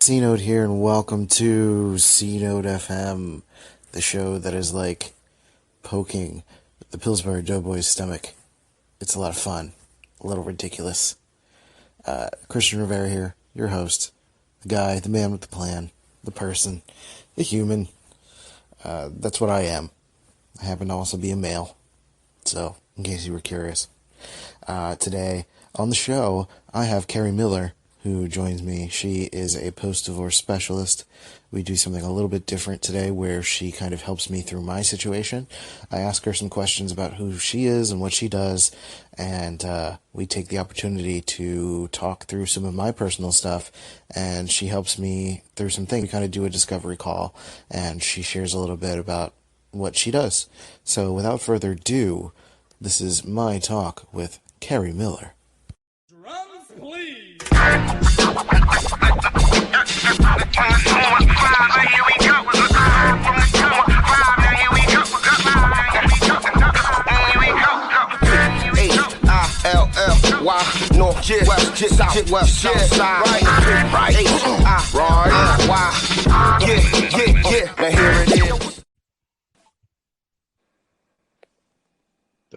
C Note here, and welcome to C Note FM, the show that is like poking the Pillsbury Doughboy's stomach. It's a lot of fun, a little ridiculous. Christian Rivera here, your host, the guy, the man with the plan, the person, the human. That's what I am. I happen to also be a male, so in case you were curious. Today on the show, I have Carrie Miller, who joins me. She is a post-divorce specialist. We do something a little bit different today where she kind of helps me through my situation. I ask her some questions about who she is and what she does, and we take the opportunity to talk through some of my personal stuff, and she helps me through some things. We kind of do a discovery call, and she shares a little bit about what she does. So without further ado, this is my talk with Carrie Miller. Drums, please. H-I-L-L-Y, north, west, south, side, right, H-I-R-L-Y, yeah, now here it is.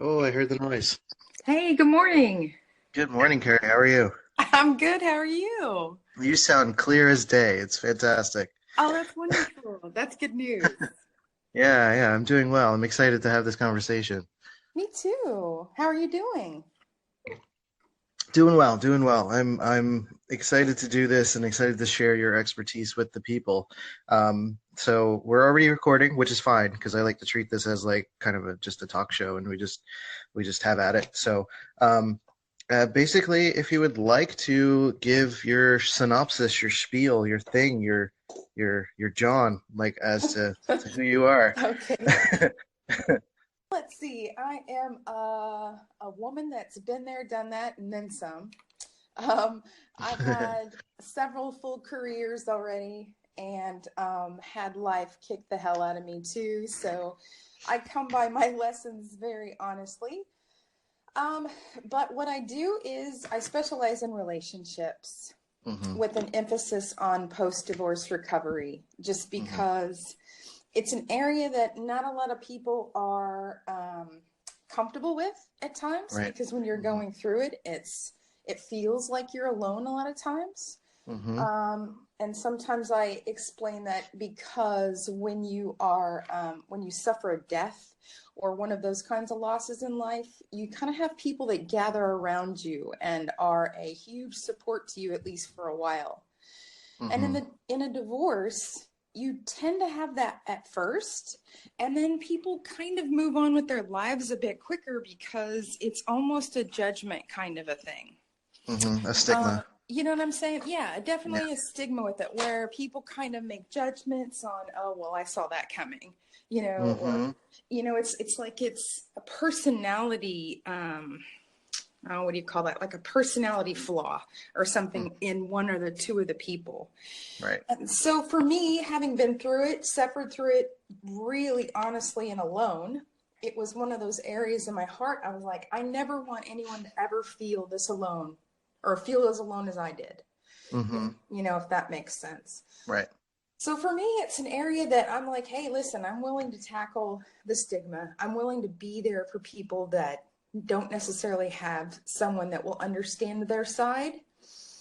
Oh, I heard the noise. Hey, good morning. Good morning, Carrie. How are you? I'm good. How are you? You sound clear as day. It's fantastic. Oh, that's wonderful. That's good news. Yeah, I'm doing well. I'm excited to have this conversation. Me too. How are you doing? Doing well. I'm excited to do this and excited to share your expertise with the people. So we're already recording, which is fine because I like to treat this as like kind of just a talk show, and we just have at it. So basically, if you would like to give your synopsis, your spiel, your thing, your John, like as to who you are. Okay. Let's see. I am a woman that's been there, done that, and then some. I've had several full careers already, and had life kick the hell out of me too. So I come by my lessons very honestly. But what I do is I specialize in relationships with an emphasis on post-divorce recovery, just because it's an area that not a lot of people are comfortable with at times, Right. because when you're going through it, it feels like you're alone a lot of times. And sometimes I explain that because when you suffer a death or one of those kinds of losses in life, you kind of have people that gather around you and are a huge support to you, at least for a while. And in a divorce, you tend to have that at first, and then people kind of move on with their lives a bit quicker because it's almost a judgment kind of a thing. A stigma. You know what I'm saying? Yeah, definitely Yeah. a stigma with it, where people kind of make judgments on, oh, well, I saw that coming, or, it's like it's a personality, what do you call that? Like a personality flaw or something in one or the two of the people. Right. And so for me, having been through it, suffered through it really honestly and alone, it was one of those areas in my heart. I was like, I never want anyone to ever feel this alone or feel as alone as I did. If that makes sense. Right. So for me, it's an area that I'm like, hey, listen, I'm willing to tackle the stigma. I'm willing to be there for people that don't necessarily have someone that will understand their side.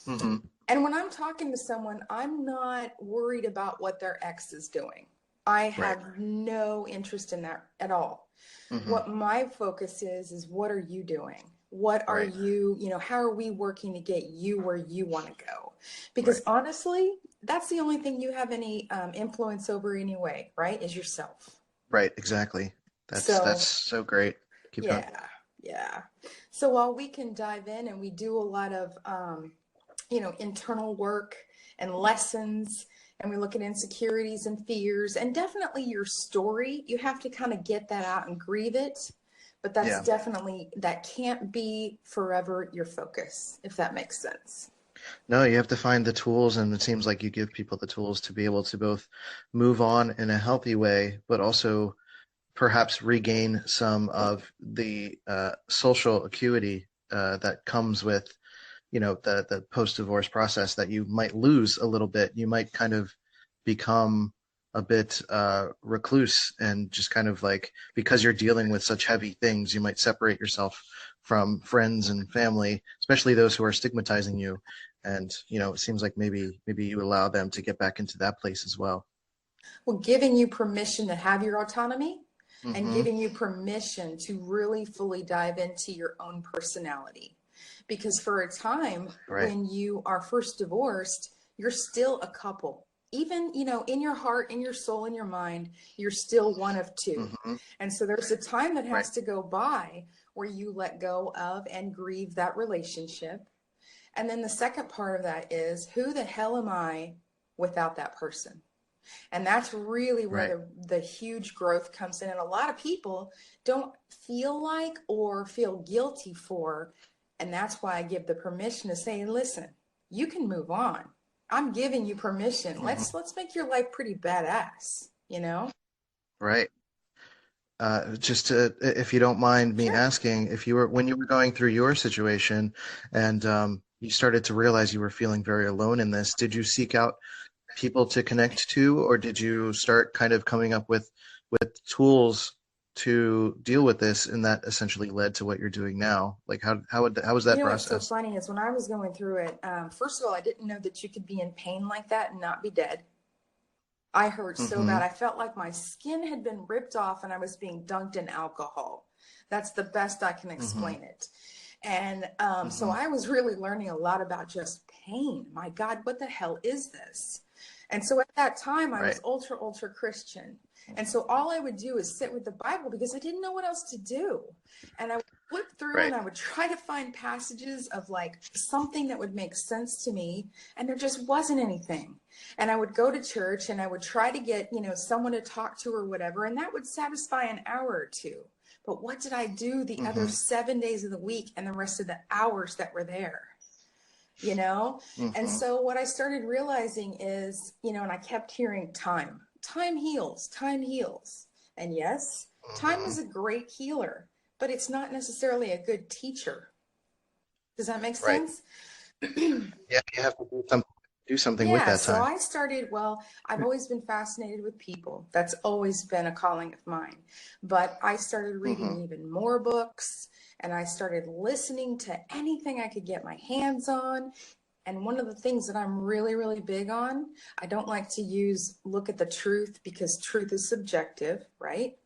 And when I'm talking to someone, I'm not worried about what their ex is doing. I have no interest in that at all. What my focus is what are you doing? What are you, how are we working to get you where you want to go? Because honestly, that's the only thing you have any influence over anyway, right? Is yourself. Right, exactly. That's so great. Keep going. Yeah. So while we can dive in and we do a lot of, internal work and lessons, and we look at insecurities and fears and definitely your story, you have to kind of get that out and grieve it. But that's definitely, that can't be forever your focus, if that makes sense. No, you have to find the tools, and it seems like you give people the tools to be able to both move on in a healthy way, but also perhaps regain some of the social acuity that comes with the post-divorce process, that you might lose a little bit. You might kind of become a bit recluse, and just kind of like, because you're dealing with such heavy things, you might separate yourself from friends and family, especially those who are stigmatizing you. And it seems like maybe you allow them to get back into that place as well. Well, giving you permission to have your autonomy and Mm-hmm. giving you permission to really fully dive into your own personality. Because for a time Right. when you are first divorced, you're still a couple. Even, in your heart, in your soul, in your mind, you're still one of two. Mm-hmm. And so there's a time that Right. has to go by where you let go of and grieve that relationship. And then the second part of that is, who the hell am I without that person? And that's really where Right. the huge growth comes in. And a lot of people don't feel like or feel guilty for. And that's why I give the permission to say, listen, you can move on. I'm giving you permission. Mm-hmm. Let's make your life pretty badass, Right. Just to, if you don't mind me Sure. asking, when you were going through your situation, and you started to realize you were feeling very alone in this, did you seek out people to connect to, or did you start kind of coming up with tools to deal with this, and that essentially led to what you're doing now? Like, how was that What's so process? funny is when I was going through it, first of all, I didn't know that you could be in pain like that and not be dead. I hurt so Mm-hmm. bad. I felt like my skin had been ripped off and I was being dunked in alcohol. That's the best I can Mm-hmm. explain it. And so Mm-hmm. I was really learning a lot about just pain. My God, what the hell is this? And so at that time, I Right. was ultra, ultra Christian. And so all I would do is sit with the Bible because I didn't know what else to do. And I would flip through and Right. I would try to find passages of like something that would make sense to me. And there just wasn't anything. And I would go to church and I would try to get, someone to talk to or whatever. And that would satisfy an hour or two. But what did I do the other Mm-hmm. 7 days of the week and the rest of the hours that were there? And Mm-hmm. so what I started realizing is, and I kept hearing time heals, time heals. And yes, time Mm-hmm. is a great healer, but it's not necessarily a good teacher. Does that make Right. sense? Yeah, you have to do something with Yeah, that so time. I started, I've always been fascinated with people. That's always been a calling of mine. But I started Mm-hmm. reading even more books and I started listening to anything I could get my hands on. And one of the things that I'm really, really big on, I don't like to use look at the truth because truth is subjective, right?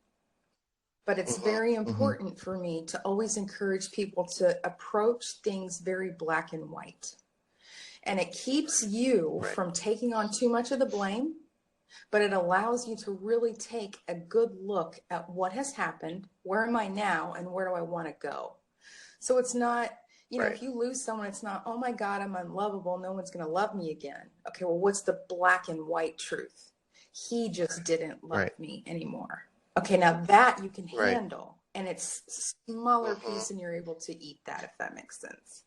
But it's very Mm-hmm. Mm-hmm. important for me to always encourage people to approach things very black and white. And it keeps you Right. from taking on too much of the blame, but it allows you to really take a good look at what has happened, where am I now, and where do I want to go. So it's not, Right. if you lose someone, it's not, oh my God, I'm unlovable, no one's going to love me again. Okay, well, what's the black and white truth? He just didn't love Right. me anymore. Okay, now that you can Right. handle, and it's a smaller Mm-hmm. piece and you're able to eat that, if that makes sense.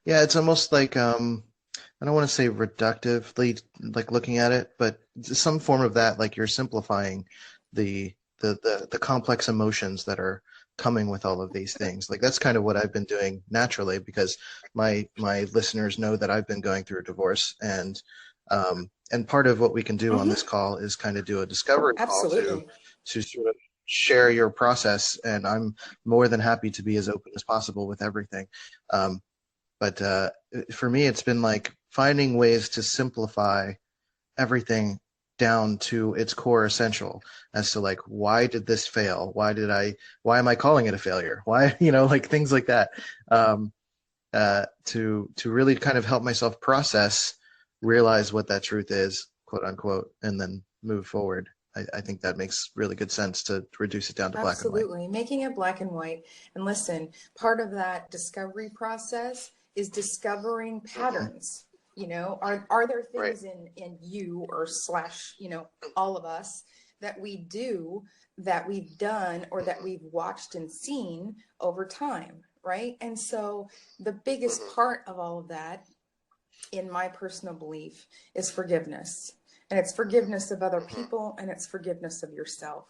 Yeah, it's almost like, I don't want to say reductively, like, looking at it, but some form of that, like you're simplifying the complex emotions that are coming with all of these things. Like, that's kind of what I've been doing naturally, because my listeners know that I've been going through a divorce, and part of what we can do on this call is kind of do a discovery call Absolutely. to sort of share your process, and I'm more than happy to be as open as possible with everything. But for me, it's been like finding ways to simplify everything down to its core essential, as to like, why did this fail? Why am I calling it a failure? Why, like things like that. To really kind of help myself process, realize what that truth is, quote unquote, and then move forward. I think that makes really good sense to reduce it down to black and white. Absolutely. Making it black and white. And listen, part of that discovery process is discovering Mm-hmm. patterns. Are there Right. things in you or slash, all of us that we do, that we've done, or that we've watched and seen over time, right? And so the biggest Mm-hmm. part of all of that, in my personal belief, is forgiveness. And it's forgiveness of other Mm-hmm. people and it's forgiveness of yourself.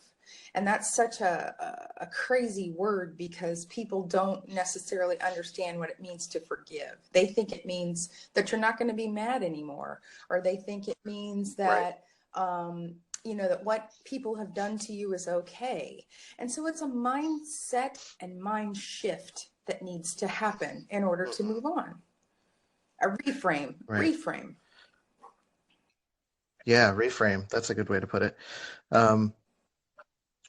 And that's such a crazy word, because people don't necessarily understand what it means to forgive. They think it means that you're not going to be mad anymore, or they think it means that, that what people have done to you is okay. And so it's a mindset and mind shift that needs to happen in order to move on. A reframe. Yeah, reframe. That's a good way to put it.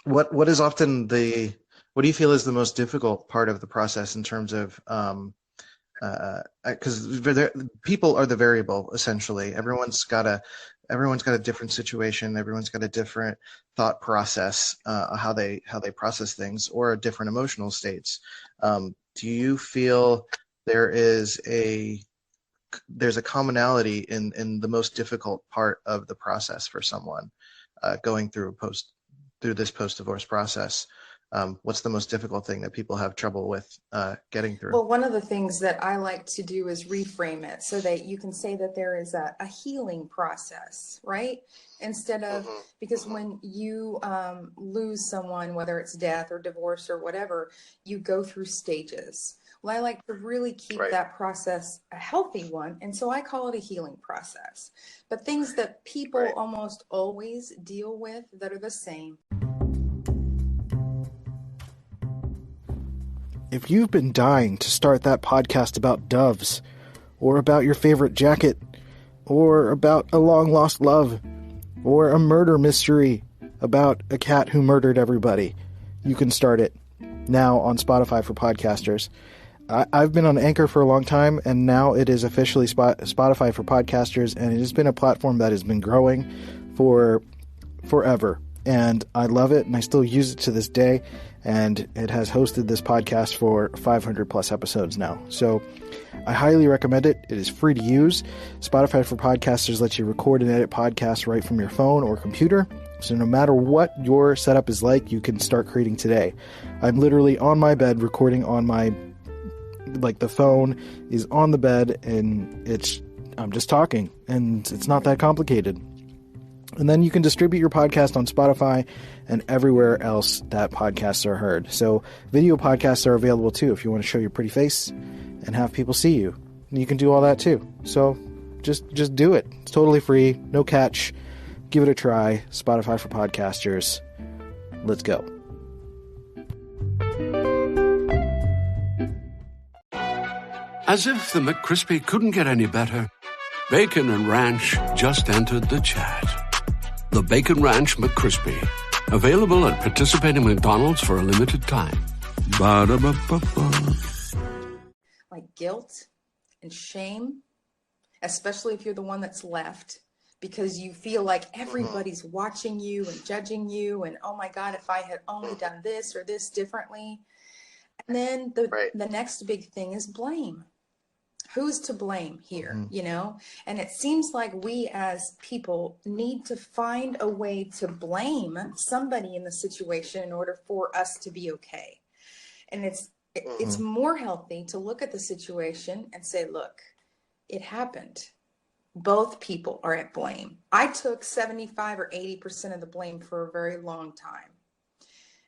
What is often what do you feel is the most difficult part of the process in terms of, because people are the variable, essentially. Everyone's got a different situation. Everyone's got a different thought process, how they process things, or different emotional states. Do you feel there's a commonality in the most difficult part of the process for someone going through this post-divorce process? What's the most difficult thing that people have trouble with getting through? Well, one of the things that I like to do is reframe it so that you can say that there is a healing process, right? Instead of, because when you lose someone, whether it's death or divorce or whatever, you go through stages. Well, I like to really keep that process a healthy one. And so I call it a healing process. But things that people almost always deal with that are the same. If you've been dying to start that podcast about doves, or about your favorite jacket, or about a long-lost love, or a murder mystery about a cat who murdered everybody, you can start it now on Spotify for podcasters. I've been on Anchor for a long time, and now it is officially Spotify for podcasters, and it has been a platform that has been growing for forever. And I love it, and I still use it to this day, and it has hosted this podcast for 500 plus episodes now. So I highly recommend it. It is free to use. Spotify for podcasters lets you record and edit podcasts right from your phone or computer. So no matter what your setup is like, you can start creating today. I'm literally on my bed recording on the phone is on the bed, and I'm just talking, and it's not that complicated. And then you can distribute your podcast on Spotify and everywhere else that podcasts are heard. So video podcasts are available too if you want to show your pretty face and have people see you. And you can do all that too. So just do it. It's totally free, no catch. Give it a try. Spotify for podcasters. Let's go. As if the McCrispy couldn't get any better, Bacon and Ranch just entered the chat. The Bacon Ranch McCrispy, available at participating McDonald's for a limited time. Ba-da-ba-ba-ba. Like guilt and shame, especially if you're the one that's left, because you feel like everybody's watching you and judging you, and oh my God, if I had only done this or this differently. And then the next big thing is blame. Who's to blame here, And it seems like we as people need to find a way to blame somebody in the situation in order for us to be okay. And it's more healthy to look at the situation and say, look, it happened. Both people are at blame. I took 75 or 80% of the blame for a very long time.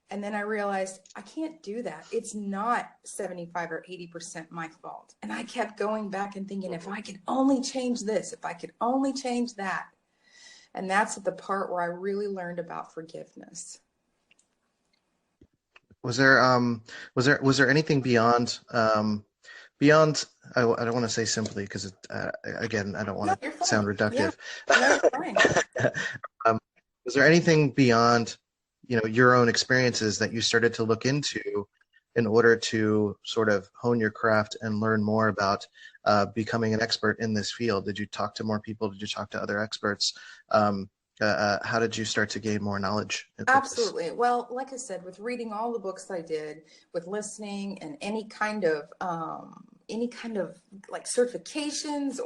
And then I realized I can't do that. It's not 75 or 80% my fault. And I kept going back and thinking, if I could only change this, if I could only change that. And that's the part where I really learned about forgiveness. Was there anything beyond I don't want to say simply, because again, I don't want to sound reductive. Yeah. No, you're fine. Was there anything beyond your own experiences that you started to look into in order to sort of hone your craft and learn more about becoming an expert in this field? Did you talk to more people? Did you talk to other experts? How did you start to gain more knowledge? Absolutely. Well, like I said, with reading all the books I did, with listening, and any kind of like certifications,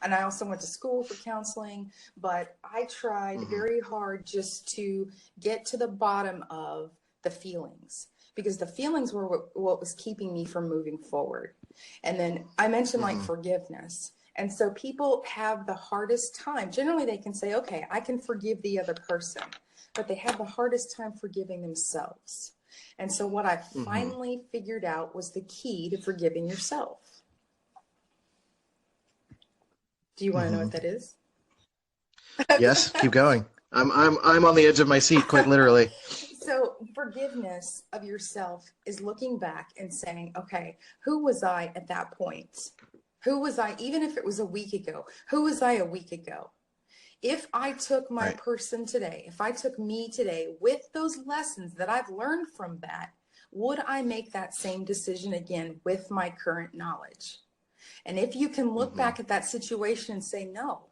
and I also went to school for counseling, but I tried very hard just to get to the bottom of the feelings, because the feelings were what was keeping me from moving forward. And then I mentioned like forgiveness. And so people have the hardest time. Generally, they can say, okay, I can forgive the other person, but they have the hardest time forgiving themselves. And so what I finally figured out was the key to forgiving yourself. Do you want to know what that is? Yes, keep going. I'm on the edge of my seat, quite literally. So forgiveness of yourself is looking back and saying, okay, who was I at that point? Who was I, even if it was a week ago? Who was I a week ago? If I took my person today, if I took me today with those lessons that I've learned from that, would I make that same decision again with my current knowledge? And if you can look back at that situation and say, no,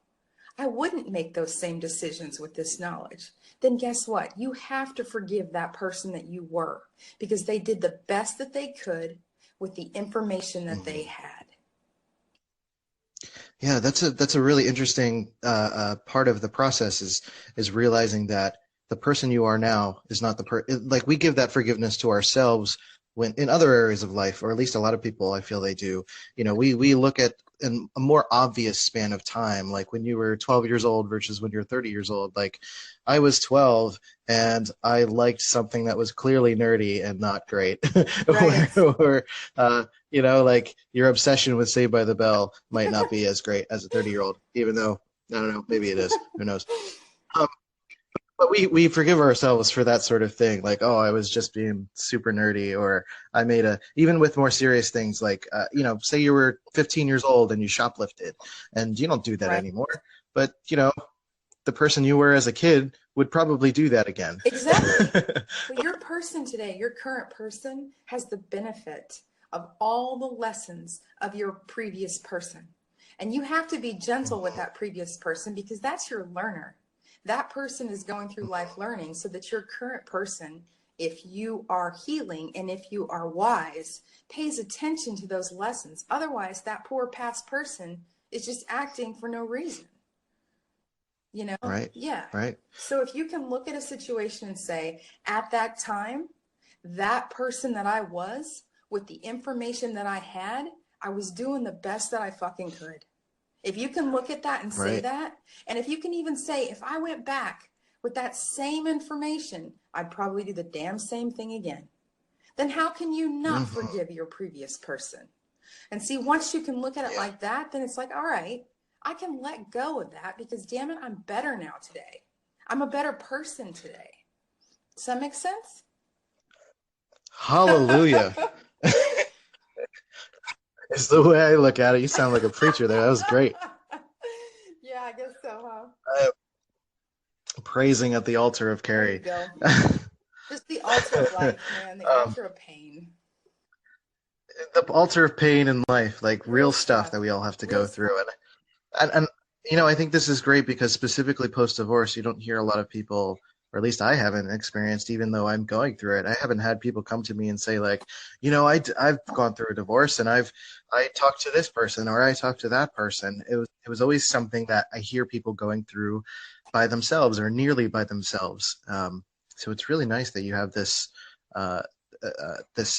I wouldn't make those same decisions with this knowledge, then guess what? You have to forgive that person that you were, because they did the best that they could with the information that they had. Yeah, that's a really interesting part of the process is realizing that the person you are now is not like we give that forgiveness to ourselves when in other areas of life, or at least a lot of people, I feel they do. We look at in a more obvious span of time, like when you were 12 years old versus when you're 30 years old. Like I was 12 and I liked something that was clearly nerdy and not great. Right. or like your obsession with Saved by the Bell might not be as great as a 30-year-old, even though, I don't know, maybe it is. Who knows? But we forgive ourselves for that sort of thing. Like, oh, I was just being super nerdy, or I made even with more serious things, like, say you were 15 years old and you shoplifted, and you don't do that anymore. But, the person you were as a kid would probably do that again. Exactly. But your person today, your current person, has the benefit of all the lessons of your previous person. And you have to be gentle with that previous person, because that's your learner. That person is going through life learning, so that your current person, if you are healing and if you are wise, pays attention to those lessons. Otherwise, that poor past person is just acting for no reason. Right. Yeah. Right. So if you can look at a situation and say, at that time, that person that I was, with the information that I had, I was doing the best that I fucking could. If you can look at that and say that, and if you can even say, if I went back with that same information, I'd probably do the damn same thing again. Then how can you not forgive your previous person? And see, once you can look at it like that, then it's like, all right, I can let go of that, because damn it, I'm better now today. I'm a better person today. Does that make sense? Hallelujah. It's the way I look at it. You sound like a preacher there. That was great. Yeah, I guess so, huh? Praising at the altar of Carrie. There you go. Just the altar of life, man. The altar of pain. The altar of pain in life, like real stuff that we all have to go through. And I think this is great, because specifically post-divorce, you don't hear a lot of people, or at least I haven't experienced, even though I'm going through it. I haven't had people come to me and say, like, I've gone through a divorce and I talked to this person, or I talked to that person. It was always something that I hear people going through by themselves, or nearly by themselves. So it's really nice that you have this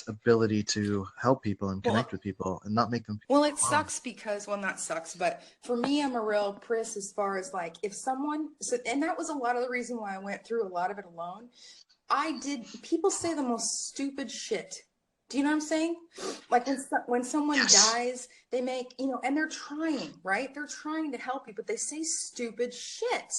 ability to help people and connect with people and not make them feel Well, it sucks because, not sucks, but for me, I'm a real priss as far as like, if someone, and that was a lot of the reason why I went through a lot of it alone. People say the most stupid shit. Do you know what I'm saying? Like when someone dies, they make, and they're trying, right? They're trying to help you, but they say stupid shit.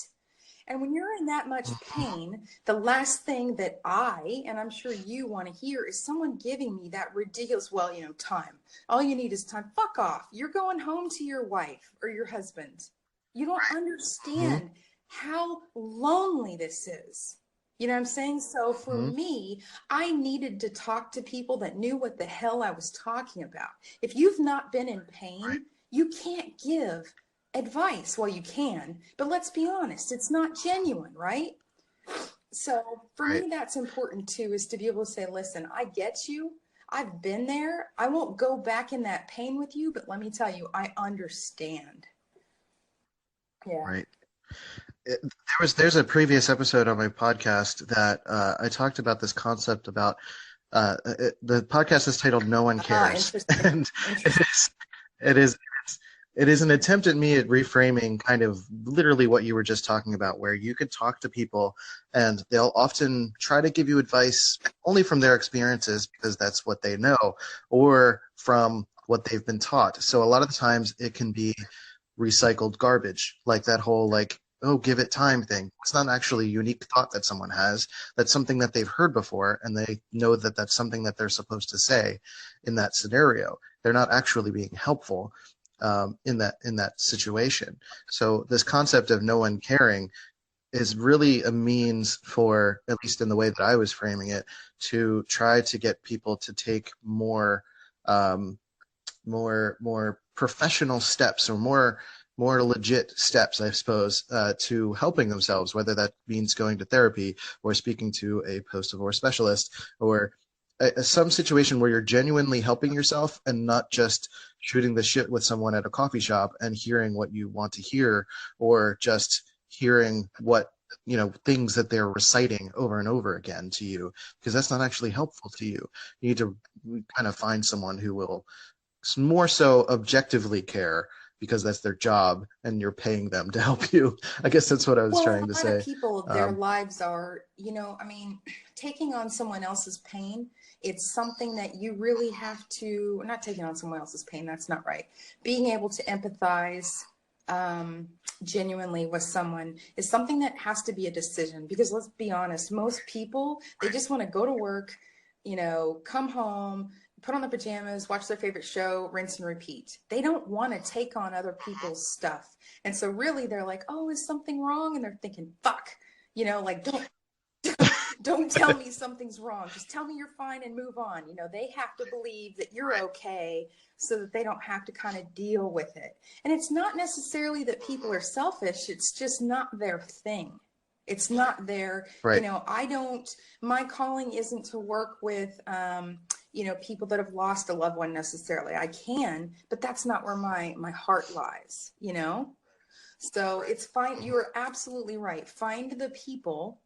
And when you're in that much pain, the last thing that and I'm sure you want to hear, is someone giving me that ridiculous, time. All you need is time. Fuck off. You're going home to your wife or your husband. You don't understand how lonely this is. You know what I'm saying? So for me, I needed to talk to people that knew what the hell I was talking about. If you've not been in pain, you can't give advice. Well, you can, but let's be honest, it's not genuine, right? So for me, that's important too, is to be able to say, listen, I get you. I've been there. I won't go back in that pain with you, but let me tell you, I understand. Yeah. Right. There's a previous episode on my podcast that I talked about this concept about the podcast is titled No One Cares. Interesting. And it is It is an attempt at me at reframing kind of literally what you were just talking about, where you could talk to people and they'll often try to give you advice only from their experiences because that's what they know, or from what they've been taught. So a lot of the times it can be recycled garbage, like that whole like, oh, give it time thing. It's not actually a unique thought that someone has. That's something that they've heard before, and they know that that's something that they're supposed to say in that scenario. They're not actually being helpful in that situation. So this concept of no one caring is really a means for, at least in the way that I was framing it, to try to get people to take more professional steps, or more legit steps, I suppose, to helping themselves, whether that means going to therapy or speaking to a post-divorce specialist, or some situation where you're genuinely helping yourself and not just shooting the shit with someone at a coffee shop and hearing what you want to hear, or just hearing what, things that they're reciting over and over again to you, because that's not actually helpful to you. You need to kind of find someone who will more so objectively care, because that's their job and you're paying them to help you. I guess that's what I was trying to say. A lot of people, their lives are, taking on someone else's pain. It's something that you really have to, not taking on someone else's pain, that's not right. Being able to empathize genuinely with someone is something that has to be a decision, because let's be honest, most people, they just want to go to work, come home, put on their pajamas, watch their favorite show, rinse and repeat. They don't want to take on other people's stuff. And so really they're like, oh, is something wrong? And they're thinking, fuck, don't tell me something's wrong. Just tell me you're fine and move on. They have to believe that you're okay so that they don't have to kind of deal with it. And it's not necessarily that people are selfish. It's just not their thing. It's not their, right. My calling isn't to work with, people that have lost a loved one necessarily. I can, but that's not where my heart lies, So it's fine. You are absolutely right. Find the people,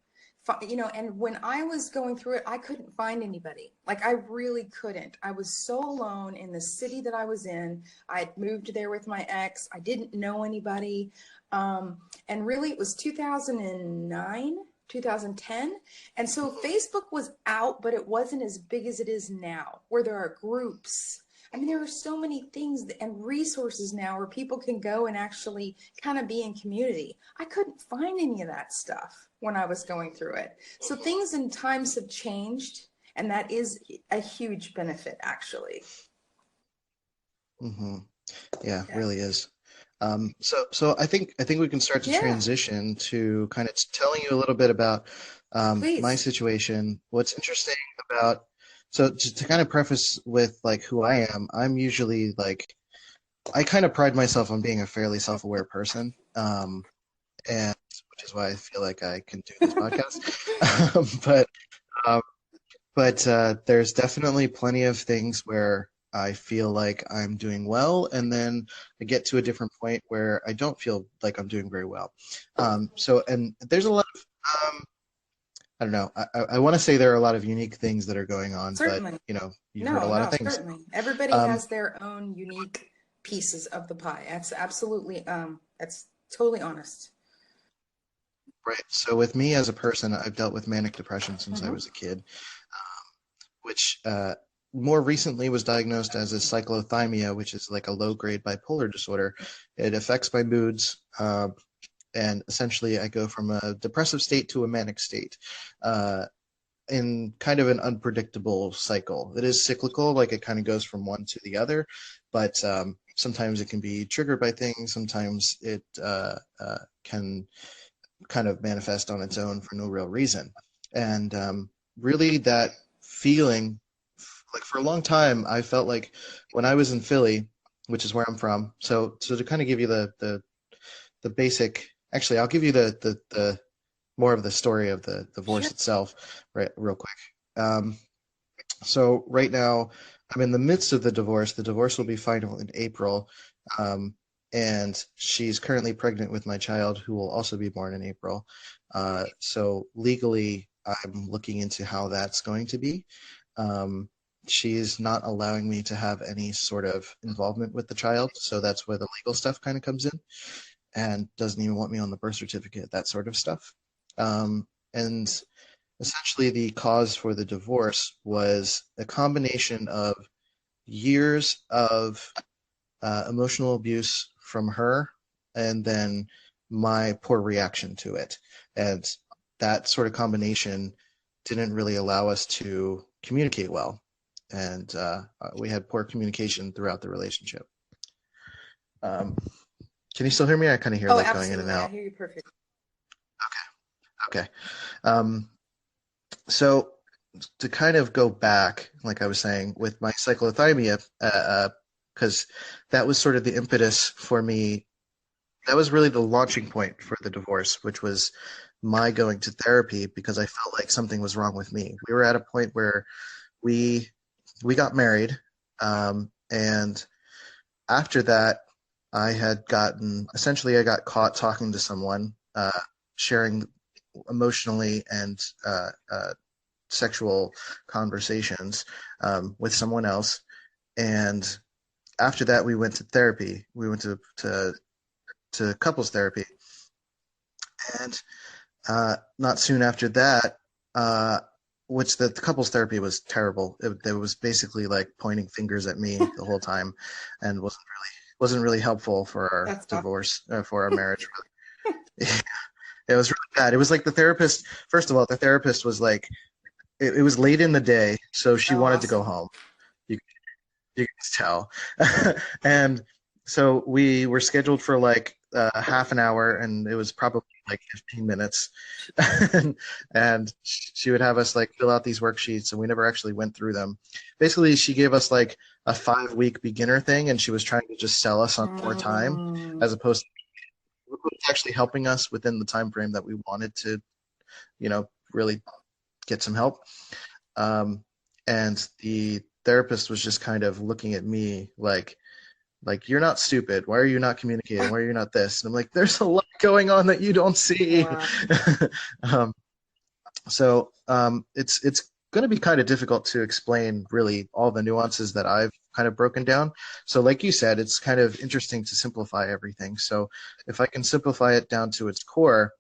and when I was going through it, I couldn't find anybody. Like, I really couldn't. I was so alone in the city that I was in. I had moved there with my ex. I didn't know anybody. And really it was 2009, 2010. And so Facebook was out, but it wasn't as big as it is now, where there are groups. There are so many things and resources now where people can go and actually kind of be in community. I couldn't find any of that stuff when I was going through it. So things and times have changed, and that is a huge benefit, actually. Mm-hmm. Yeah, it really is. So I think we can start to transition to kind of telling you a little bit about my situation. What's interesting about, so to kind of preface with like who I am, I'm usually like, I kind of pride myself on being a fairly self-aware person, and which is why I feel like I can do this podcast. But there's definitely plenty of things where I feel like I'm doing well, and then I get to a different point where I don't feel like I'm doing very well. And there's a lot of, I don't know, I want to say there are a lot of unique things that are going on, certainly. But, you've heard a lot of things. Certainly. Everybody has their own unique pieces of the pie. That's absolutely, that's totally honest. Right. So with me as a person, I've dealt with manic depression since I was a kid, which more recently was diagnosed as a cyclothymia, which is like a low-grade bipolar disorder. It affects my moods, and essentially I go from a depressive state to a manic state in kind of an unpredictable cycle. It is cyclical, like it kind of goes from one to the other, but sometimes it can be triggered by things. Sometimes it can kind of manifest on its own for no real reason. And really that feeling, like for a long time, I felt like when I was in Philly, which is where I'm from. So to kind of give you the basic, actually, I'll give you the more of the story of the divorce itself, right, real quick. So right now, I'm in the midst of the divorce. The divorce will be final in April, and she's currently pregnant with my child, who will also be born in April. So legally, I'm looking into how that's going to be. she's not allowing me to have any sort of involvement with the child. So that's where the legal stuff kind of comes in, and doesn't even want me on the birth certificate, that sort of stuff. And essentially, the cause for the divorce was a combination of years of emotional abuse from her, and then my poor reaction to it. And that sort of combination didn't really allow us to communicate well. And we had poor communication throughout the relationship. Can you still hear me? I kind of hear going in and out. I hear you perfect. Okay. So to kind of go back, like I was saying, with my cyclothymia, because that was sort of the impetus for me. That was really the launching point for the divorce, which was my going to therapy, because I felt like something was wrong with me. We were at a point where we got married, and after that, I got caught talking to someone, sharing emotionally and sexual conversations with someone else. And after that, we went to therapy. We went to couples therapy. And not soon after that, which the couples therapy was terrible. It was basically like pointing fingers at me the whole time, and wasn't really helpful for our divorce, for our marriage. It was really bad. It was like the therapist. First of all, the therapist was like, it was late in the day, so she wanted to go home. You can just tell. And so we were scheduled for like half an hour, and it was probably like 15 minutes. And she would have us like fill out these worksheets, and we never actually went through them. Basically, she gave us like a 5-week beginner thing, and she was trying to just sell us on more time, as opposed to actually helping us within the time frame that we wanted to, really get some help. And the therapist was just kind of looking at me like, you're not stupid. Why are you not communicating? Why are you not this? And I'm like, there's a lot going on that you don't see. Wow. It's going to be kind of difficult to explain really all the nuances that I've kind of broken down. So like you said, it's kind of interesting to simplify everything. So if I can simplify it down to its core,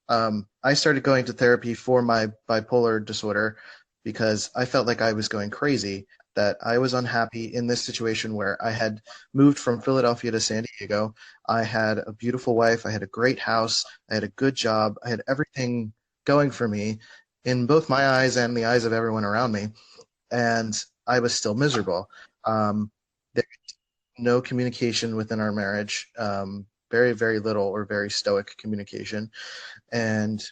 I started going to therapy for my bipolar disorder because I felt like I was going crazy, that I was unhappy in this situation where I had moved from Philadelphia to San Diego. I had a beautiful wife. I had a great house. I had a good job. I had everything going for me in both my eyes and the eyes of everyone around me. And I was still miserable. There was no communication within our marriage, very, very little or very stoic communication. And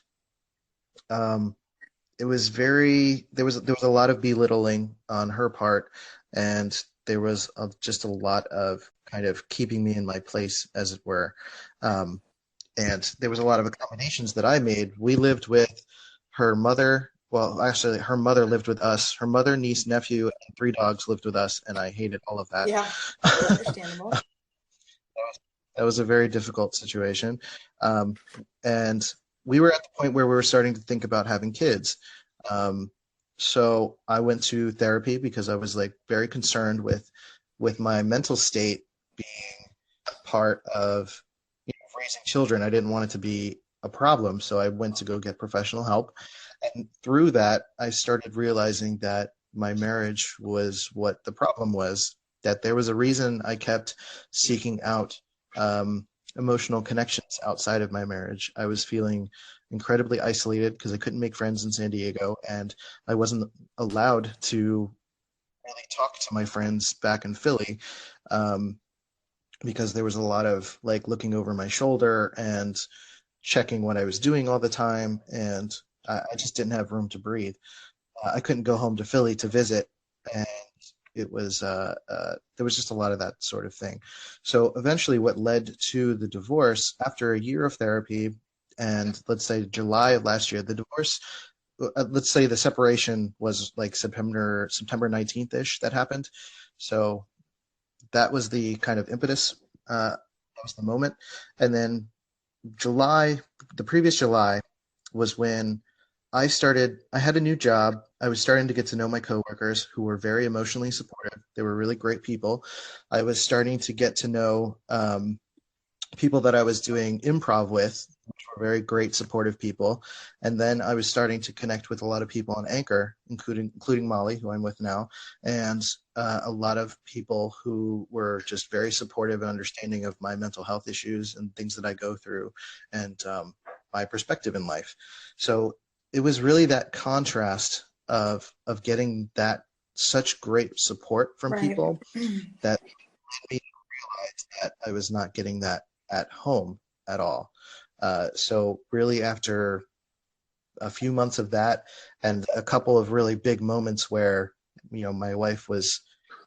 it was there was a lot of belittling on her part, and there was just a lot of kind of keeping me in my place, as it were. And there was a lot of accommodations that I made. We lived with her mother. Well, actually, her mother lived with us. Her mother, niece, nephew, and 3 dogs lived with us, and I hated all of that. Yeah, understandable. That was a very difficult situation. And we were at the point where we were starting to think about having kids. So I went to therapy because I was like very concerned with my mental state being part of raising children. I didn't want it to be a problem. So I went to go get professional help. And through that, I started realizing that my marriage was what the problem was, that there was a reason I kept seeking out emotional connections outside of my marriage. I was feeling incredibly isolated because I couldn't make friends in San Diego, and I wasn't allowed to really talk to my friends back in Philly because there was a lot of like looking over my shoulder and checking what I was doing all the time, and I just didn't have room to breathe. I couldn't go home to Philly to visit, and it was there was just a lot of that sort of thing. So eventually what led to the divorce, after a year of therapy, and let's say July of last year, the divorce, let's say the separation was like September 19th-ish that happened. So that was the kind of impetus. That was the moment. And then the previous July was when I had a new job. I was starting to get to know my coworkers who were very emotionally supportive. They were really great people. I was starting to get to know people that I was doing improv with, which were very great, supportive people. And then I was starting to connect with a lot of people on Anchor, including Molly, who I'm with now, and a lot of people who were just very supportive and understanding of my mental health issues and things that I go through, and my perspective in life. So it was really that contrast of getting that such great support from people that made me realize that I was not getting that at home at all. So really after a few months of that and a couple of really big moments where, my wife was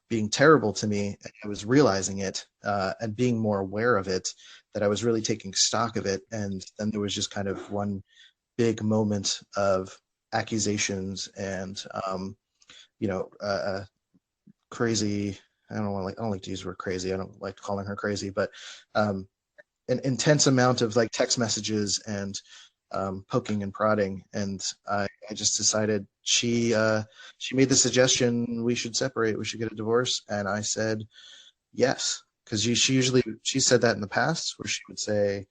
being terrible to me, and I was realizing it and being more aware of it, that I was really taking stock of it. And then there was just kind of one big moment of accusations and, crazy. I don't like to use the word crazy. I don't like calling her crazy, but an intense amount of like text messages and poking and prodding. And I just decided she made the suggestion we should separate, we should get a divorce. And I said, yes. Cause she said that in the past, where she would say,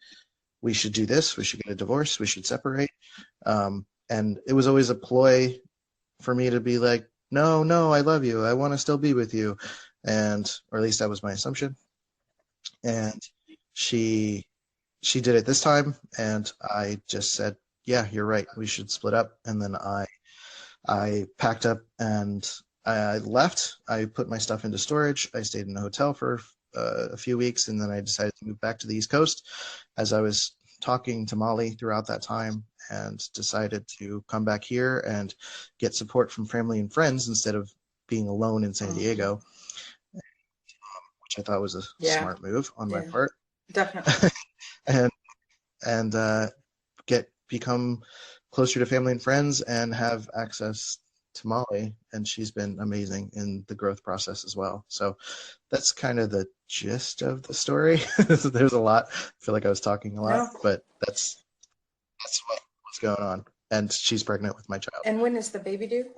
we should do this, we should get a divorce, we should separate. And it was always a ploy for me to be like, no, I love you. I want to still be with you. Or at least that was my assumption. And she did it this time, and I just said, yeah, you're right, we should split up. And then I packed up and I left. I put my stuff into storage. I stayed in a hotel for a few weeks, and then I decided to move back to the East Coast as I was talking to Molly throughout that time, and decided to come back here and get support from family and friends instead of being alone in San Diego, which I thought was a smart move on my part. Definitely. and become closer to family and friends and have access to Molly. And she's been amazing in the growth process as well. So that's kind of the gist of the story. There's a lot. I feel like I was talking a lot, but that's what's going on. And she's pregnant with my child. And when is the baby due?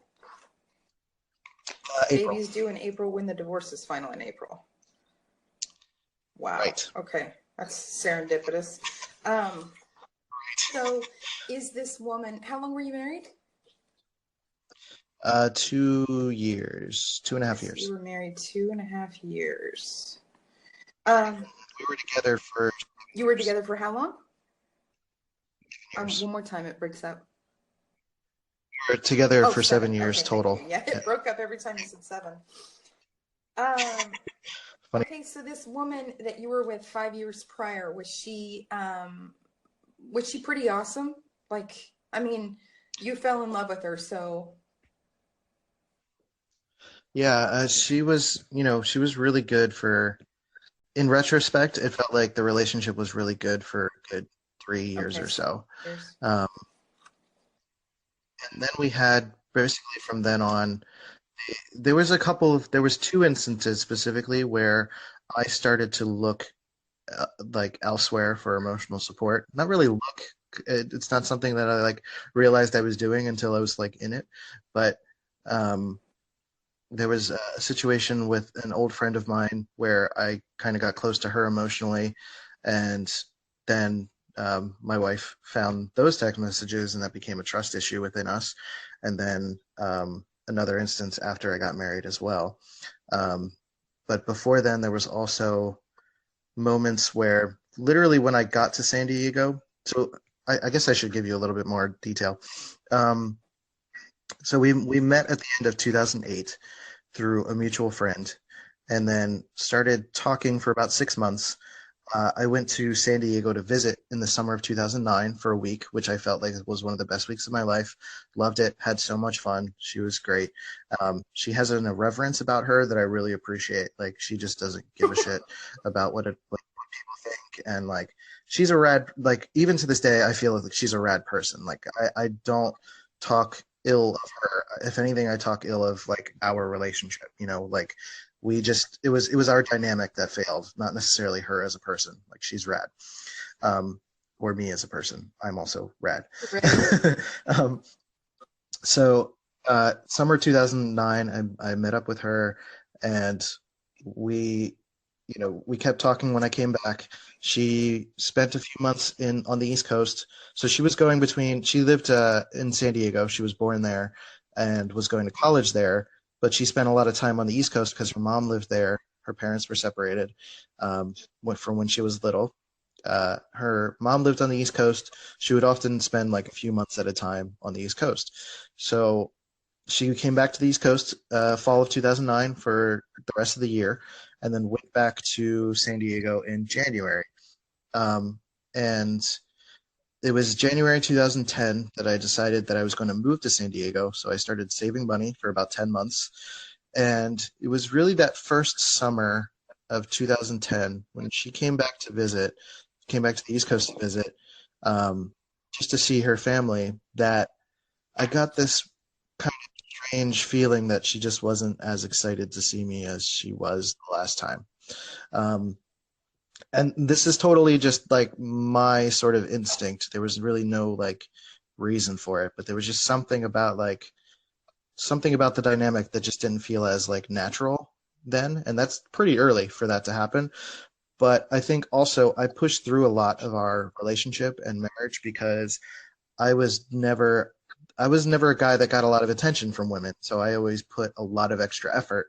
April. Baby's due in April, when the divorce is final in April. Wow. Right. Okay. That's serendipitous. So is this woman, how long were you married? 2 years, 2.5 years. You were married 2.5 years. We were together for. You were together for how long? One more time, it breaks up. We were together for 7 years total. Yeah, it broke up every time you said 7. Funny. Okay, so this woman that you were with 5 years prior, was she pretty awesome? Like, I mean, you fell in love with her, so. Yeah, she was really good in retrospect, it felt like the relationship was really good for a good 3 years or so. And then we had, basically from then on, there was 2 instances specifically where I started to look like elsewhere for emotional support. Not really look. It's not something that I like realized I was doing until I was like in it. But there was a situation with an old friend of mine where I kind of got close to her emotionally, and then my wife found those text messages, and that became a trust issue within us. And then another instance after I got married as well. But before then, there was also moments where literally when I got to San Diego, so I guess I should give you a little bit more detail. So we met at the end of 2008 through a mutual friend, and then started talking for about 6 months. I went to San Diego to visit in the summer of 2009 for a week, which I felt like was one of the best weeks of my life. Loved it. Had so much fun. She was great. She has an irreverence about her that I really appreciate. Like, she just doesn't give a shit about what people think. And like, she's a rad, like, even to this day, I feel like she's a rad person. Like, I don't talk ill of her. If anything, I talk ill of like our relationship, like, it was our dynamic that failed, not necessarily her as a person. Like, she's rad. Or me as a person. I'm also rad. So summer 2009, I met up with her, and we, we kept talking when I came back. She spent a few months in on the East Coast. So she was going between, she lived in San Diego. She was born there and was going to college there, but she spent a lot of time on the East Coast because her mom lived there. Her parents were separated from when she was little. Her mom lived on the East Coast. She would often spend like a few months at a time on the East Coast. So she came back to the East Coast fall of 2009 for the rest of the year, and then went back to San Diego in January. And it was January 2010 that I decided that I was going to move to San Diego. So I started saving money for about 10 months. And it was really that first summer of 2010 when she came back to visit, came back to the East Coast to visit, just to see her family, that I got this kind of strange feeling that she just wasn't as excited to see me as she was the last time. And this is totally just like my sort of instinct. There was really no like reason for it, but there was just something about the dynamic that just didn't feel as like natural then, and that's pretty early for that to happen. But I think also I pushed through a lot of our relationship and marriage because I was never I was never a guy that got a lot of attention from women, so I always put a lot of extra effort,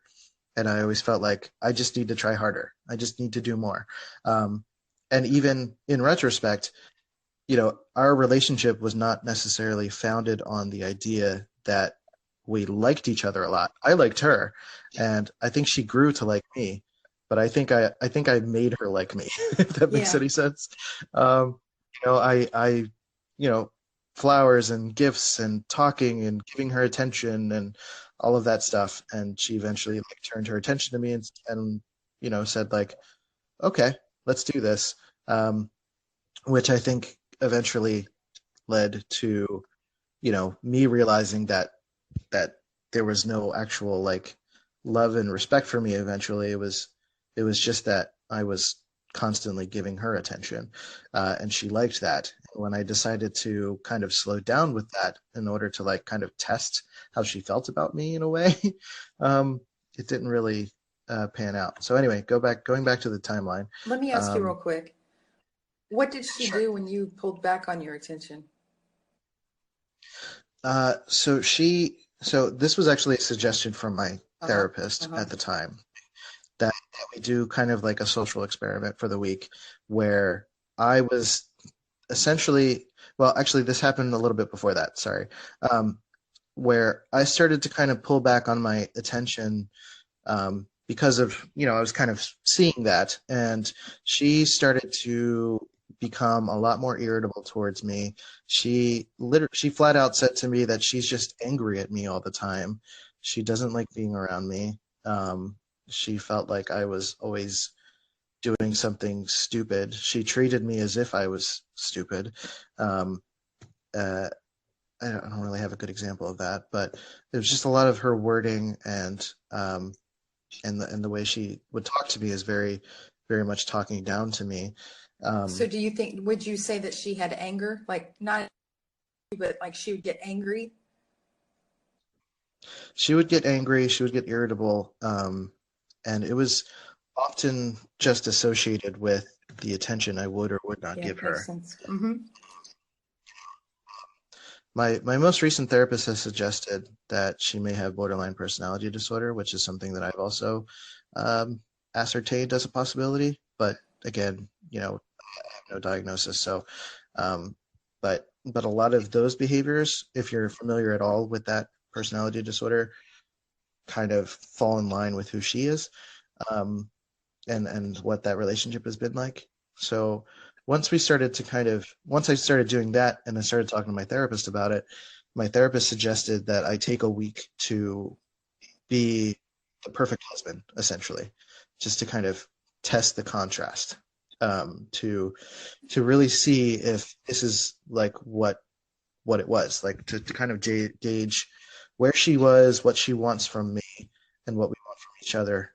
and I always felt like I just need to try harder. I just need to do more. And even in retrospect, our relationship was not necessarily founded on the idea that we liked each other a lot. I liked her, and I think she grew to like me, but I think I made her like me, if that makes Yeah. any sense. I flowers and gifts and talking and giving her attention and all of that stuff, and she eventually like turned her attention to me and said like, okay, let's do this, which I think eventually led to me realizing that there was no actual like love and respect for me. Eventually it was just that I was constantly giving her attention, and she liked that. When I decided to kind of slow down with that in order to like kind of test how she felt about me in a way, it didn't really pan out. So anyway, going back to the timeline. Let me ask you real um, quick. What did she sure. do when you pulled back on your attention? So this was actually a suggestion from my Uh-huh. therapist Uh-huh. at the time, that we do kind of like a social experiment for the week, where I was essentially, well, actually, this happened a little bit before that. Sorry. Um, where I started to kind of pull back on my attention, because of, I was kind of seeing that, and she started to become a lot more irritable towards me. She flat out said to me that she's just angry at me all the time. She doesn't like being around me. She felt like I was always doing something stupid. She treated me as if I was stupid. Um, uh, I don't really have a good example of that, but it was just a lot of her wording, and the way she would talk to me is very, very much talking down to me. So Um, would you say that she had anger? Like not, but like she would get angry? she would get angry, she would get irritable, and it was often just associated with the attention I would or would not Yeah, give makes her. sense. Mm-hmm. My most recent therapist has suggested that she may have borderline personality disorder, which is something that I've also um, ascertained as a possibility. But again, I have no diagnosis. So, um, but a lot of those behaviors, if you're familiar at all with that personality disorder, kind of fall in line with who she is, um, and what that relationship has been like. So once I started doing that and I started talking to my therapist about it, my therapist suggested that I take a week to be the perfect husband, essentially, just to kind of test the contrast, to really see if this is like what it was like, to kind of gauge where she was, what she wants from me, and what we want from each other.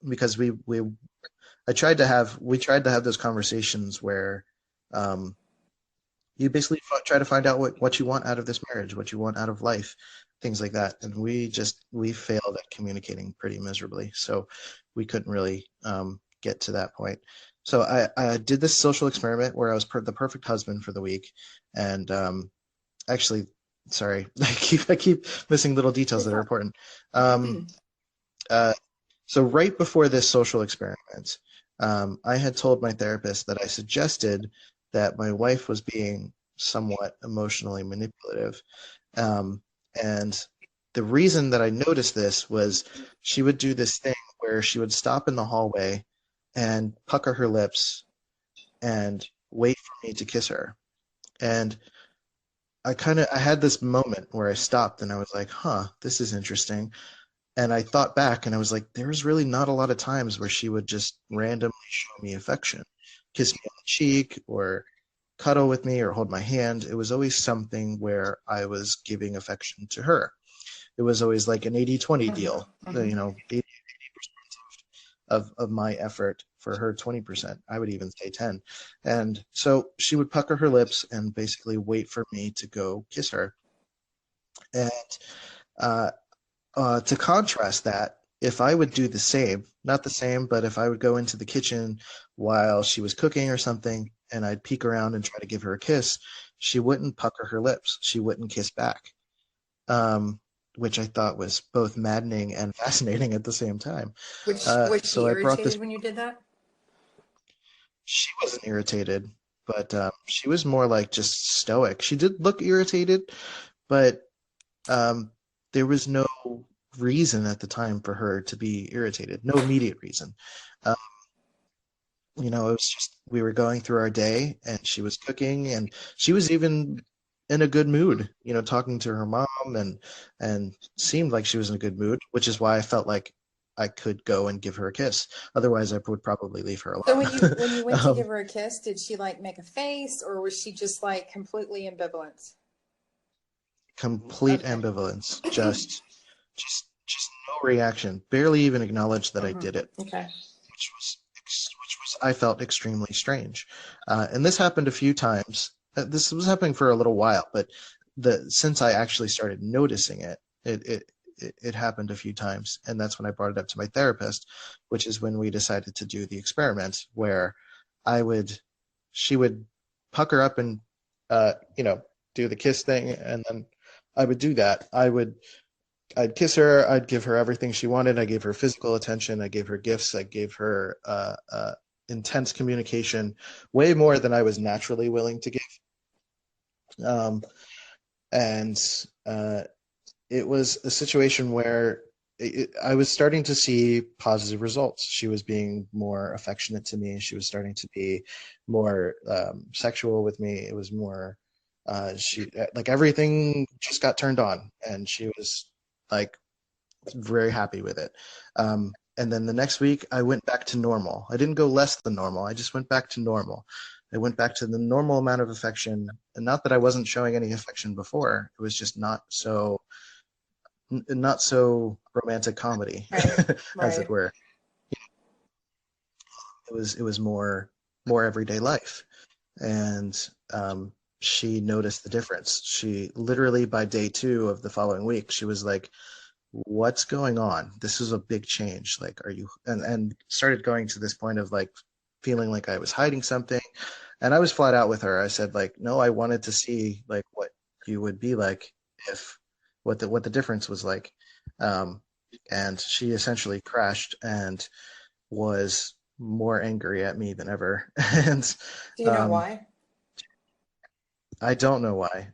Because we tried to have those conversations where, um, you basically try to find out what you want out of this marriage, what you want out of life, things like that. And we failed at communicating pretty miserably. So we couldn't really get to that point. So I did this social experiment where I was the perfect husband for the week. And actually, sorry, I keep missing little details that are important. So right before this social experiment, I had told my therapist that I suggested that my wife was being somewhat emotionally manipulative. And the reason that I noticed this was she would do this thing where she would stop in the hallway and pucker her lips and wait for me to kiss her. And I had this moment where I stopped and I was like, huh, this is interesting. And I thought back and I was like, there's really not a lot of times where she would just randomly show me affection, kiss me on the cheek or cuddle with me or hold my hand. It was always something where I was giving affection to her. It was always like an 80-20 deal, 80% of my effort for her 20%. I would even say 10. And so she would pucker her lips and basically wait for me to go kiss her. And to contrast that, if I would do the same, not the same, but if I would go into the kitchen while she was cooking or something and I'd peek around and try to give her a kiss, she wouldn't pucker her lips. She wouldn't kiss back, which I thought was both maddening and fascinating at the same time. Was she so I brought this. when you did that? She wasn't irritated, but she was more like just stoic. She did look irritated, but there was no reason at the time for her to be irritated, no immediate reason. It was just we were going through our day and she was cooking and she was even in a good mood, talking to her mom and seemed like she was in a good mood, which is why I felt like I could go and give her a kiss. Otherwise, I would probably leave her alone. So when you went to give her a kiss, did she like make a face or was she just like completely ambivalent? Complete ambivalence, just no reaction, barely even acknowledged that I did it. Okay. Which was I felt extremely strange, and this happened a few times. This was happening for a little while, but since I actually started noticing it, it happened a few times, and that's when I brought it up to my therapist, which is when we decided to do the experiment where she would pucker up and do the kiss thing, and then I would do that. I'd kiss her. I'd give her everything she wanted. I gave her physical attention. I gave her gifts. I gave her intense communication, way more than I was naturally willing to give. And it was a situation where I was starting to see positive results. She was being more affectionate to me. She was starting to be more sexual with me. It was more, everything just got turned on, and she was like very happy with it. And then the next week I went back to normal. I didn't go less than normal. I just went back to normal. I went back to the normal amount of affection, and not that I wasn't showing any affection before. It was just not so romantic comedy, as it were. It was more everyday life, and she noticed the difference. She literally, by day 2 of the following week, she was like, what's going on? This is a big change. Like, are you, and started going to this point of like feeling like I was hiding something. And I was flat out with her. I said like, no, I wanted to see like what you would be like if, what the difference was like. And she essentially crashed and was more angry at me than ever. And do you know why? I don't know why.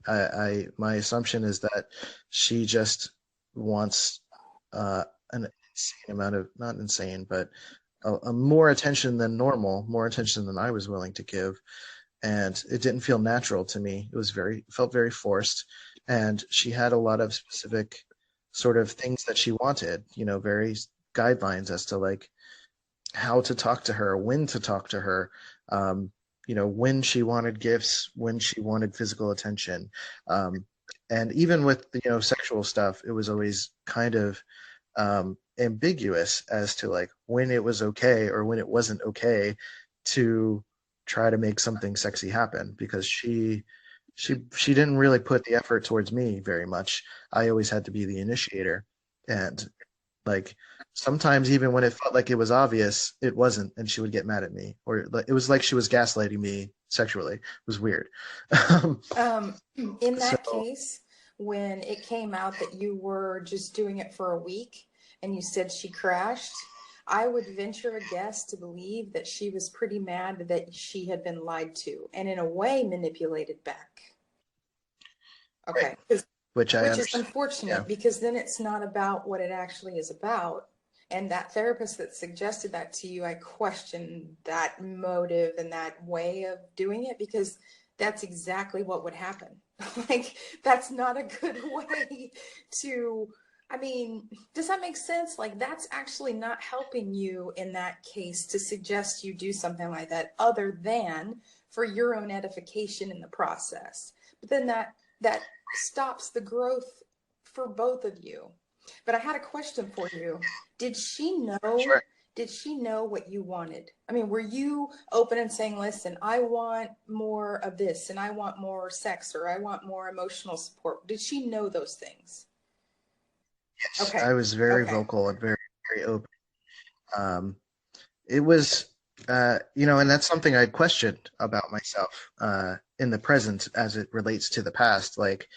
My assumption is that she just wants an insane amount of, not insane, but a more attention than normal, more attention than I was willing to give. And it didn't feel natural to me. It felt very forced. And she had a lot of specific sort of things that she wanted, very guidelines as to like how to talk to her, when to talk to her, when she wanted gifts, when she wanted physical attention. And even with, sexual stuff, it was always kind of ambiguous as to like when it was okay or when it wasn't okay to try to make something sexy happen, because she she didn't really put the effort towards me very much. I always had to be the initiator, and like sometimes even when it felt like it was obvious, it wasn't, and she would get mad at me, or like it was like she was gaslighting me sexually. It was weird. In that So case, when it came out that you were just doing it for a week and you said she crashed, I would venture a guess to believe that she was pretty mad that she had been lied to and in a way manipulated back. right, Okay. which I Which is understand. Yeah, unfortunate because then it's not about what it actually is about. And that therapist that suggested that to you, I question that motive and that way of doing it because that's exactly what would happen. Like, that's not a good way to, I mean, does that make sense? Like, that's actually not helping you in that case to suggest you do something like that other than for your own edification in the process. But then that stops the growth for both of you. But I had a question for you. Did she know? sure. Did she know what you wanted? I mean, were you open and saying, listen, I want more of this and I want more sex or I want more emotional support? Did she know those things? Yes, Okay. I was very Okay. vocal and very open. Um, it was, and that's something I questioned about myself in the present as it relates to the past. Like,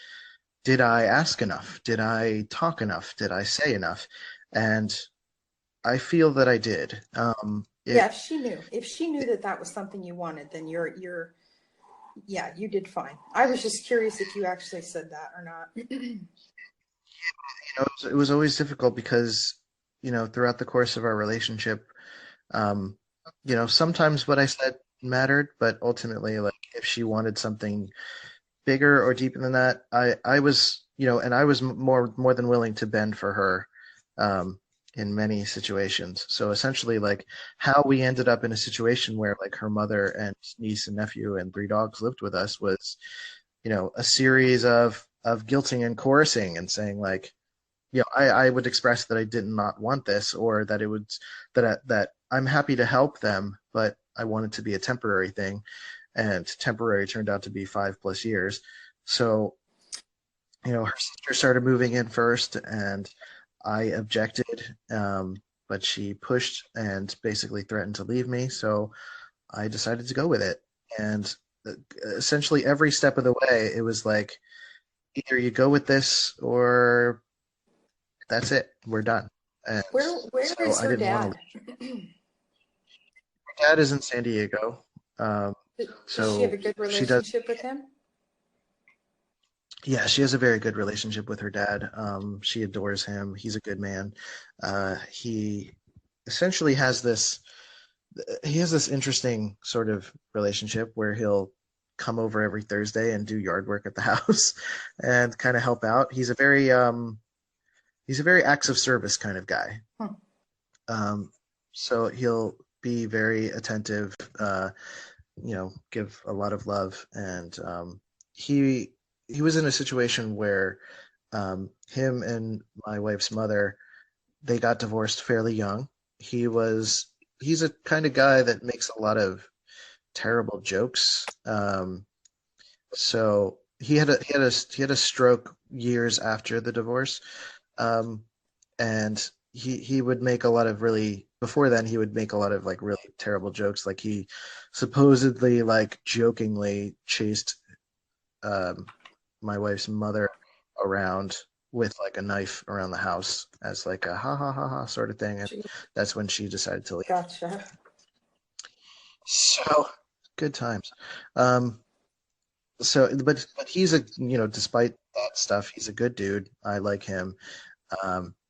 did I ask enough? Did I talk enough? Did I say enough? And I feel that I did. Yeah, if she knew that that was something you wanted, then yeah, you did fine. I was just curious if you actually said that or not. It was always difficult because, throughout the course of our relationship, um, sometimes what I said mattered, but ultimately, like if she wanted something bigger or deeper than that, I was, and I was more than willing to bend for her, in many situations. So essentially, like how we ended up in a situation where like her mother and niece and nephew and 3 dogs lived with us was, a series of guilting and coercing and saying like, I would express that I did not want this, or that it would that I'm happy to help them, but I want it to be a temporary thing, and temporary turned out to be 5+ years. So, her sister started moving in first, and I objected, but she pushed and basically threatened to leave me. So I decided to go with it, and essentially every step of the way, it was like either you go with this or that's it. We're done. And Where so is I her didn't want to dad? leave. My dad is in San Diego. Does she have a So good she does, relationship with him? yeah, she has a very good relationship with her dad. She adores him. He's a good man. He essentially he has this interesting sort of relationship where he'll come over every Thursday and do yard work at the house and kind of help out. He's a very acts of service kind of guy. Hmm. So he'll be very attentive, give a lot of love. And he was in a situation where him and my wife's mother, they got divorced fairly young. He's a kind of guy that makes a lot of terrible jokes. So he had a stroke years after the divorce, um, and he would make a lot of really before then he would make a lot of like really terrible jokes. Like he supposedly like jokingly chased um, my wife's mother around with like a knife around the house as like a ha ha ha ha sort of thing, and that's when she decided to leave. Gotcha. So good times. Um, but he's despite that stuff, he's a good dude. I like him,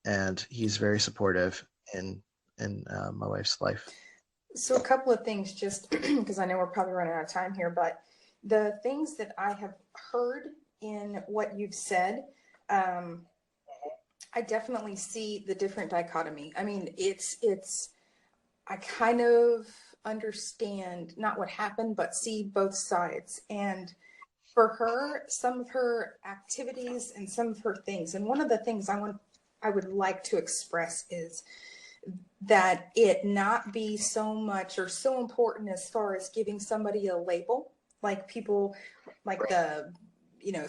and he's very supportive in my wife's life. So a couple of things, just because I know we're probably running out of time here, but the things that I have heard in what you've said, I definitely see the different dichotomy. I mean, I kind of understand not what happened, but see both sides. And for her, some of her activities and some of her things, and one of the things I would like to express is that it not be so much or so important as far as giving somebody a label. like people like the, you know,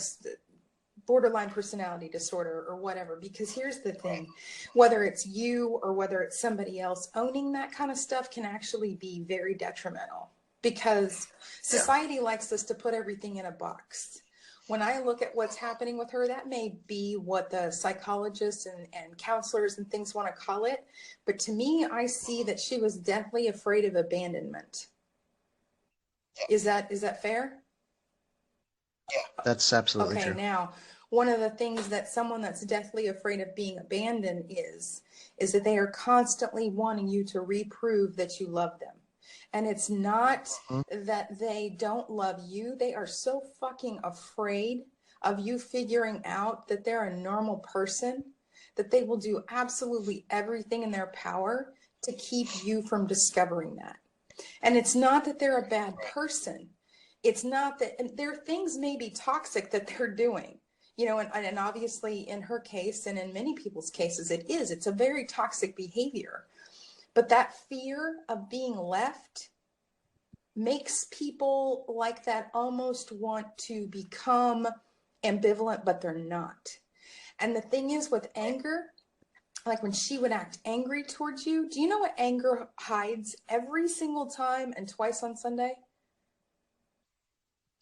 borderline personality disorder or whatever. Because here's the thing, whether it's you or whether it's somebody else, owning that kind of stuff can actually be very detrimental, because society likes us to put everything in a box. When I look at what's happening with her, that may be what the psychologists and counselors and things want to call it. But to me, I see that she was deathly afraid of abandonment. Is that fair? Yeah, that's absolutely okay, true. Now, one of the things that someone that's deathly afraid of being abandoned is that they are constantly wanting you to reprove that you love them. And it's not that they don't love you. They are so fucking afraid of you figuring out that they're a normal person that they will do absolutely everything in their power to keep you from discovering that. And it's not that they're a bad person. It's not that, and their things may be toxic that they're doing, you know, and obviously in her case and in many people's cases, it's a very toxic behavior. But that fear of being left makes people like that almost want to become ambivalent, but they're not. And the thing is with anger, like when she would act angry towards you, do you know what anger hides every single time and twice on Sunday?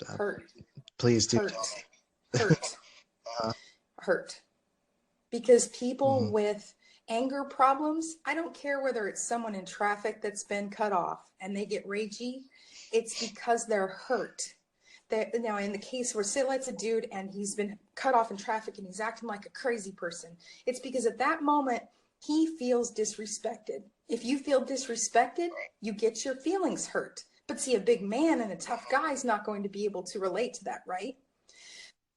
Hurt. Please do. Hurt. Hurt. Because people with anger problems, I don't care whether it's someone in traffic that's been cut off and they get ragey, it's because they're hurt. Now, in the case where, say, it's a dude and he's been cut off in traffic and he's acting like a crazy person, it's because at that moment he feels disrespected. If you feel disrespected, you get your feelings hurt. But see, a big man and a tough guy is not going to be able to relate to that, right?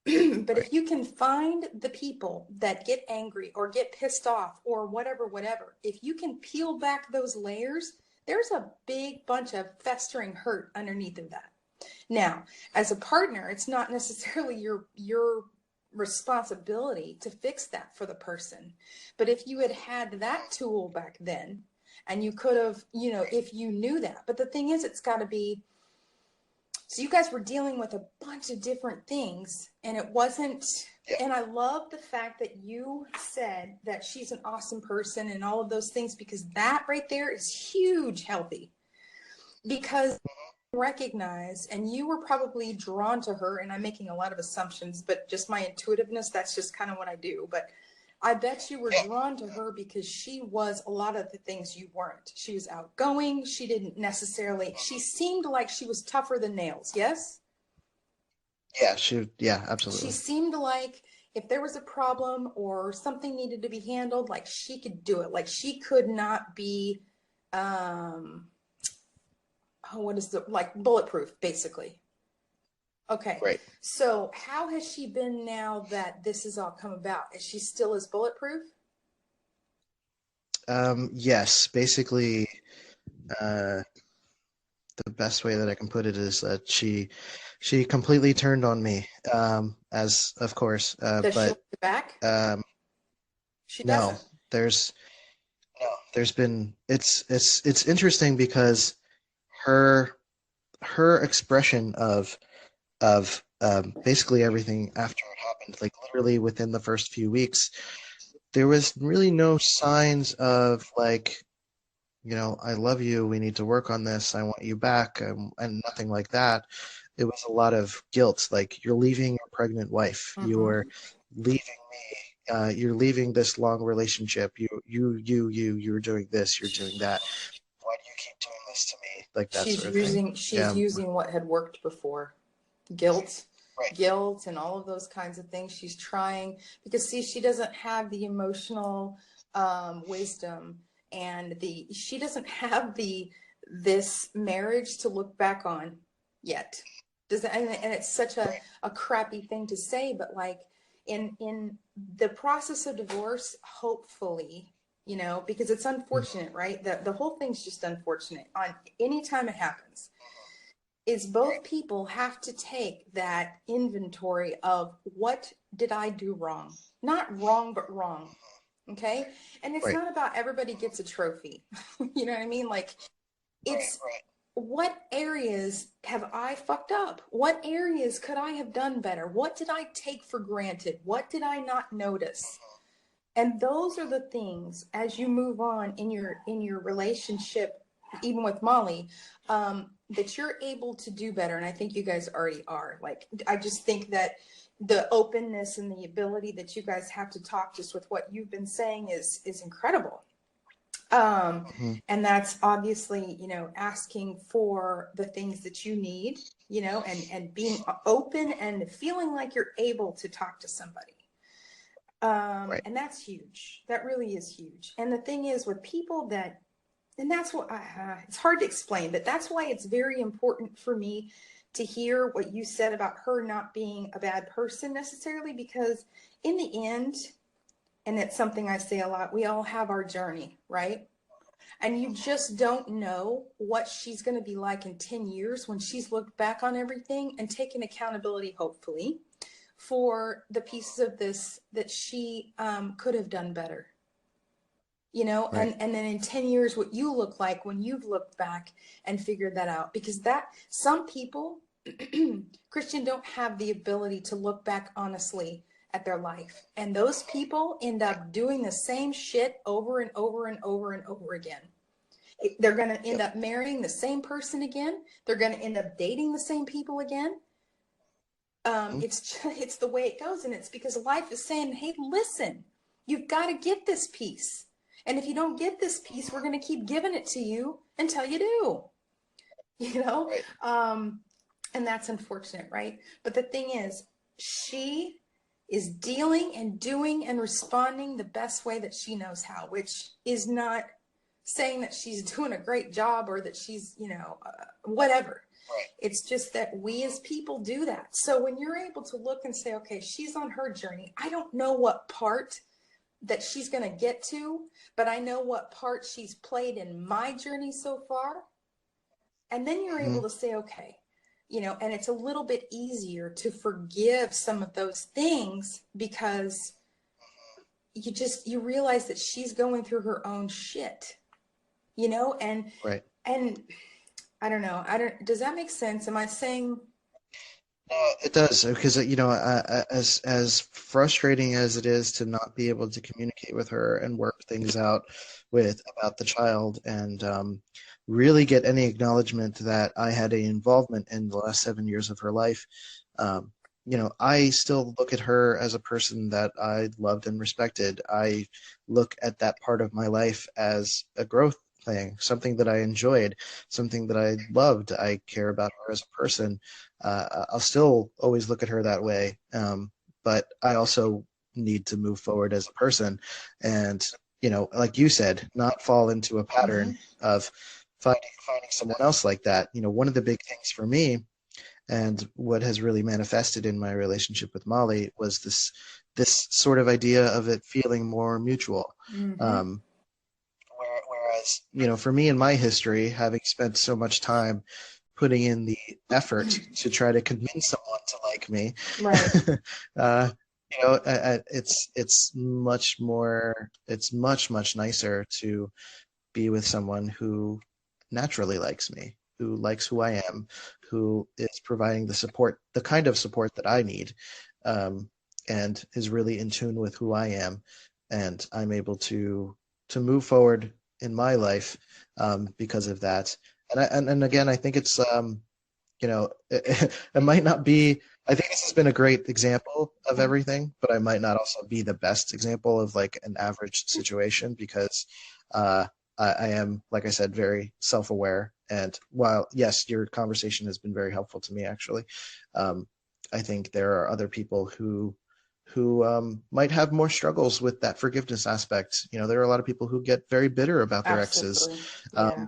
But if you can find the people that get angry or get pissed off or whatever, if you can peel back those layers, there's a big bunch of festering hurt underneath of that. Now, as a partner, it's not necessarily your responsibility to fix that for the person. But if you had that tool back then, and you could have, you know, if you knew that. But the thing is, it's got to be, so you guys were dealing with a bunch of different things, and it wasn't, and I love the fact that you said that she's an awesome person and all of those things, because that right there is huge healthy. Because recognize, and you were probably drawn to her, and I'm making a lot of assumptions, but just my intuitiveness, that's just kind of what I do. But I bet you were drawn to her because she was a lot of the things you weren't. She was outgoing. She didn't necessarily, she seemed like she was tougher than nails. Yes? Yeah, absolutely. She seemed like if there was a problem or something needed to be handled, like she could do it. Like she could not be, like bulletproof, basically. Okay. Right. So how has she been now that this has all come about? Is she still as bulletproof? Yes, basically, the best way that I can put it is that she completely turned on me, as of course, Does she but look back? She no, doesn't. there's been, it's interesting because her expression of basically everything after it happened, like literally within the first few weeks, there was really no signs of like, you know, I love you, we need to work on this, I want you back, and nothing like that. It was a lot of guilt, like you're leaving your pregnant wife, you're leaving me, you're leaving this long relationship, you're doing this, you're doing that. Why do you keep doing this to me? Like that sort of thing. She's using what had worked before. Guilt. Right. Guilt and all of those kinds of things. She's trying, because see, she doesn't have the emotional wisdom, and she doesn't have this marriage to look back on yet. And it's such a crappy thing to say, but like in the process of divorce, hopefully, you know, because it's unfortunate, right? The whole thing's just unfortunate on any time it happens. Is both people have to take that inventory of what did I do wrong? Not wrong, but wrong. Okay? And it's not about everybody gets a trophy. You know what I mean? Like it's what areas have I fucked up? What areas could I have done better? What did I take for granted? What did I not notice? And those are the things, as you move on in your relationship, even with Molly, that you're able to do better. And I think you guys already are. Like, I just think that the openness and the ability that you guys have to talk, just with what you've been saying, is incredible. And that's obviously, you know, asking for the things that you need, you know, and being open and feeling like you're able to talk to somebody. Right. And that's huge. That really is huge. And the thing is, with people that, and that's what it's hard to explain, but that's why it's very important for me to hear what you said about her not being a bad person necessarily, because in the end, and it's something I say a lot, we all have our journey, right? And you just don't know what she's going to be like in 10 years when she's looked back on everything and taken accountability, hopefully, for the pieces of this that she could have done better. You know, Right. and then in 10 years, what you look like when you've looked back and figured that out. Because that, some people, Christian, don't have the ability to look back honestly at their life. And those people end up doing the same shit over and over and over and over again. They're going to end up marrying the same person again. They're going to end up dating the same people again. It's the way it goes. And it's because life is saying, hey, listen, you've got to get this piece. And if you don't get this piece, we're going to keep giving it to you until you do, you know? Right. And that's unfortunate, right? But the thing is, she is dealing and doing and responding the best way that she knows how, which is not saying that she's doing a great job or that she's, you know, whatever. Right. It's just that we as people do that. So when you're able to look and say, okay, she's on her journey. I don't know what part that she's going to get to, but I know what part she's played in my journey so far. And then you're able to say, okay, you know, and it's a little bit easier to forgive some of those things because you realize that she's going through her own shit, you know, and I don't know. Does that make sense? Am I saying? It does, because you know, as frustrating as it is to not be able to communicate with her and work things out about the child, and really get any acknowledgement that I had an involvement in the last 7 years of her life. You know, I still look at her as a person that I loved and respected. I look at that part of my life as a growth thing, something that I enjoyed, something that I loved. I care about her as a person. I'll still always look at her that way. But I also need to move forward as a person and, you know, like you said, not fall into a pattern of finding someone else like that. You know, one of the big things for me, and what has really manifested in my relationship with Molly, was this sort of idea of it feeling more mutual. Whereas, you know, for me in my history, having spent so much time putting in the effort to try to convince someone to like me, Right. you know, it's much nicer to be with someone who naturally likes me, who likes who I am, who is providing the support, the kind of support that I need, and is really in tune with who I am, and I'm able to move forward in my life because of that. And again, I think it's you know, it might not be. I think this has been a great example of everything, but I might not also be the best example of like an average situation, because I am, like I said, very self-aware. And while, yes, your conversation has been very helpful to me, actually, I think there are other people who might have more struggles with that forgiveness aspect. You know, there are a lot of people who get very bitter about their exes. Yeah.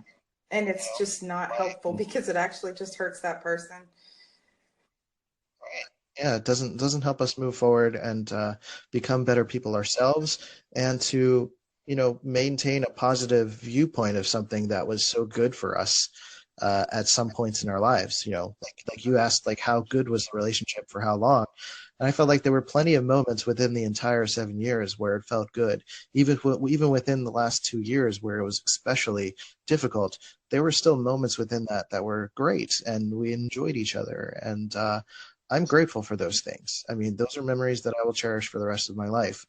And it's just not helpful because it actually just hurts that person. Yeah, it doesn't help us move forward and become better people ourselves, and to, you know, maintain a positive viewpoint of something that was so good for us. at some points in our lives. Like you asked, like how good was the relationship for how long, and I felt like there were plenty of moments within the entire 7 years where it felt good. Even within the last 2 years where it was especially difficult, there were still moments within that were great, and we enjoyed each other. And I'm grateful for those things. I mean, those are memories that I will cherish for the rest of my life.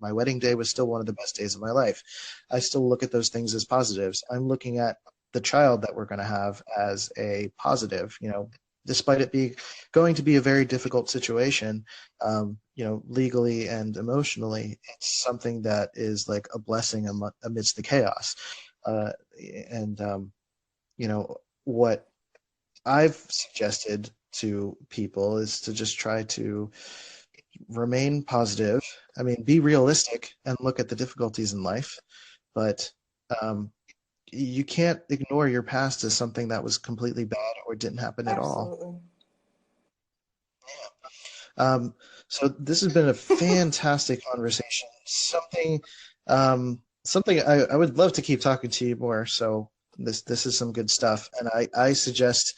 My wedding day was still one of the best days of my life. I still look at those things as positives. I'm looking at the child that we're going to have as a positive, despite it going to be a very difficult situation, legally and emotionally. It's something that is like a blessing amidst the chaos. What I've suggested to people is to just try to remain positive. I mean, be realistic and look at the difficulties in life, but you can't ignore your past as something that was completely bad or didn't happen at all. Yeah. So this has been a fantastic conversation. Something I would love to keep talking to you more. So this is some good stuff, and I suggest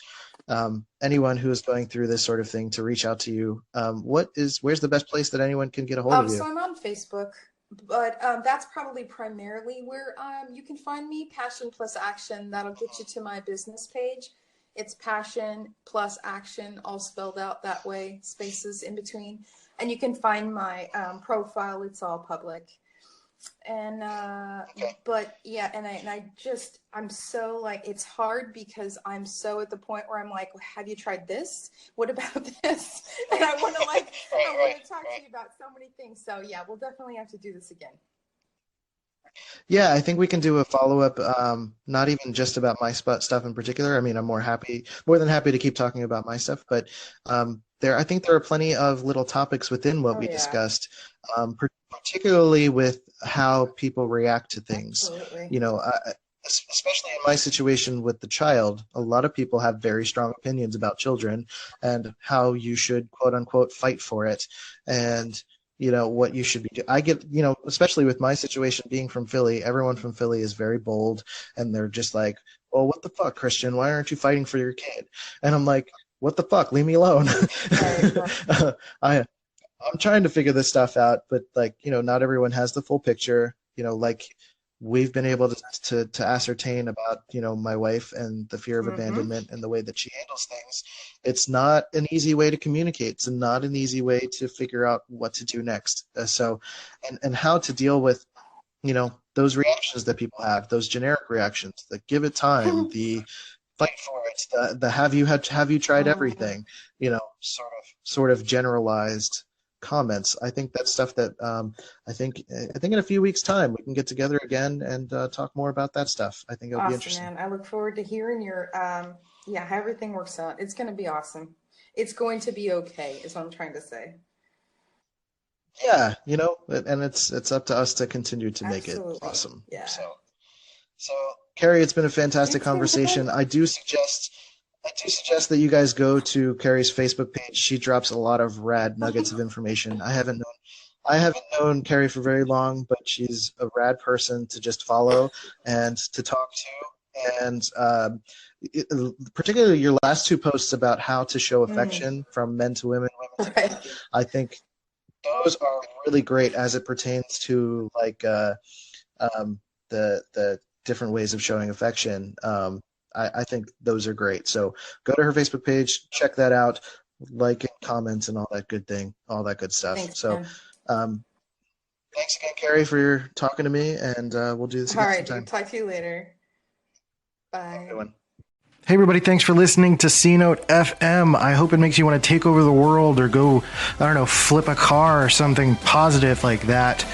anyone who is going through this sort of thing to reach out to you. Where's the best place that anyone can get a hold of you? So I'm on Facebook, but that's probably primarily where you can find me. Passion plus Action. That'll get you to my business page. It's Passion plus Action, all spelled out that way, spaces in between. And you can find my profile. It's all public. And but yeah, I'm so like, it's hard because I'm so at the point where I'm like, have you tried this? What about this? And I want to talk to you about so many things. So yeah, we'll definitely have to do this again. Yeah, I think we can do a follow-up, not even just about my stuff in particular. I mean, I'm more than happy to keep talking about my stuff, but I think there are plenty of little topics within what we discussed, particularly with how people react to things. Absolutely. Especially in my situation with the child, a lot of people have very strong opinions about children and how you should, quote unquote, fight for it. And what you should be doing. I get, especially with my situation being from Philly, everyone from Philly is very bold, and they're just like, well, what the fuck, Christian? Why aren't you fighting for your kid? And I'm like, what the fuck? Leave me alone. I'm trying to figure this stuff out, but not everyone has the full picture. We've been able to ascertain about, my wife and the fear of abandonment and the way that she handles things. It's not an easy way to communicate. It's not an easy way to figure out what to do next. And how to deal with, those reactions that people have, those generic reactions, the give it time, the fight for it, the have you tried everything, sort of generalized comments. I think that's stuff that I think in a few weeks' time we can get together again and talk more about that stuff. I think it'll be interesting. Man. I look forward to hearing your how everything works out. It's going to be awesome. It's going to be okay, is what I'm trying to say. Yeah, and it's up to us to continue to make it awesome. Yeah. So Carrie, it's been a fantastic conversation. I do suggest that you guys go to Carrie's Facebook page. She drops a lot of rad nuggets of information. I haven't known Carrie for very long, but she's a rad person to just follow and to talk to. And particularly your last two posts about how to show affection from men to women, I think those are really great as it pertains to the different ways of showing affection. I think those are great. So go to her Facebook page, check that out, like and comment and all that good stuff. Thanks, so thanks again, Carrie, for talking to me, and we'll do this again sometime. All right, talk to you later. Bye. Everyone. Hey everybody, thanks for listening to C-Note FM. I hope it makes you want to take over the world or go, flip a car or something positive like that.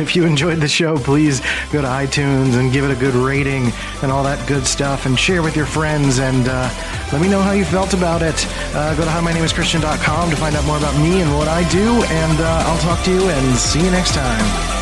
If you enjoyed the show, please go to iTunes and give it a good rating and all that good stuff, and share with your friends, and let me know how you felt about it. Go to HiMyNameIsChristian.com to find out more about me and what I do, and I'll talk to you and see you next time.